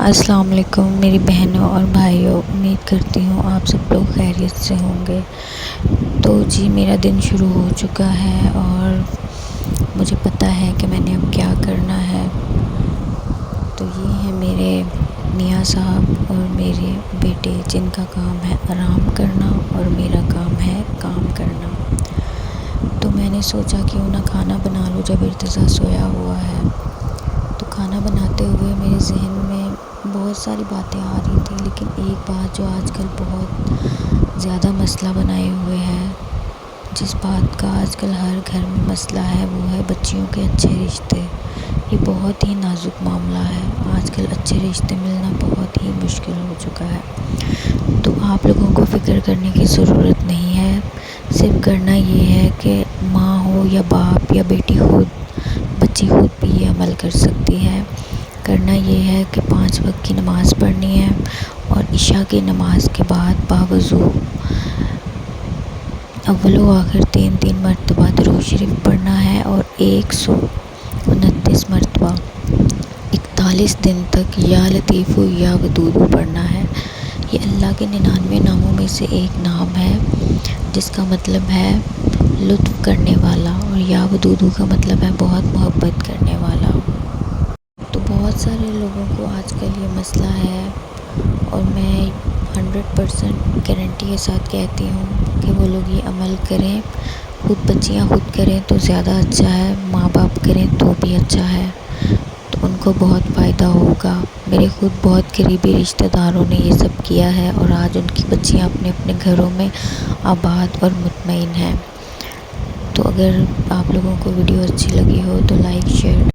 السلام علیکم میری بہنوں اور بھائیوں، امید کرتی ہوں آپ سب لوگ خیریت سے ہوں گے۔ تو جی میرا دن شروع ہو چکا ہے اور مجھے پتہ ہے کہ میں نے اب کیا کرنا ہے۔ تو یہ ہیں میرے میاں صاحب اور میرے بیٹے، جن کا کام ہے آرام کرنا اور میرا کام ہے کام کرنا۔ تو میں نے سوچا کیوں نہ کھانا بنا لوں جب ارتضیٰ سویا ہوا ہے۔ تو کھانا بناتے ہوئے میرے ذہن میں بہت ساری باتیں آ رہی تھیں، لیکن ایک بات جو آج کل بہت زیادہ مسئلہ بنائے ہوئے ہے، جس بات کا آج کل ہر گھر میں مسئلہ ہے، وہ ہے بچیوں کے اچھے رشتے۔ یہ بہت ہی نازک معاملہ ہے، آج کل اچھے رشتے ملنا بہت ہی مشکل ہو چکا ہے۔ تو آپ لوگوں کو فکر کرنے کی ضرورت نہیں ہے، صرف کرنا یہ ہے کہ ماں ہو یا باپ یا بیٹی خود، بچی خود بھی یہ عمل کر سکتی ہے۔ کرنا یہ ہے کہ 5 وقت کی نماز پڑھنی ہے اور عشاء کی نماز کے بعد باوضو اول و آخر 3 مرتبہ درود شریف پڑھنا ہے اور 129 مرتبہ 41 دن تک یا لطیف یا ودود پڑھنا ہے۔ یہ اللہ کے 99 ناموں میں سے ایک نام ہے، جس کا مطلب ہے لطف کرنے والا، اور یا ودود کا مطلب ہے بہت محبت کرنے والا۔ تو بہت سارے لوگوں کو آج کل یہ مسئلہ ہے، اور میں 100% گارنٹی کے ساتھ کہتی ہوں کہ وہ لوگ یہ عمل کریں، خود بچیاں خود کریں تو زیادہ اچھا ہے، ماں باپ کریں تو بھی اچھا ہے، تو ان کو بہت فائدہ ہوگا۔ میرے خود بہت قریبی رشتہ داروں نے یہ سب کیا ہے، اور آج ان کی بچیاں اپنے اپنے گھروں میں آباد اور مطمئن ہیں۔ تو اگر آپ لوگوں کو ویڈیو اچھی لگی ہو تو لائک شیئر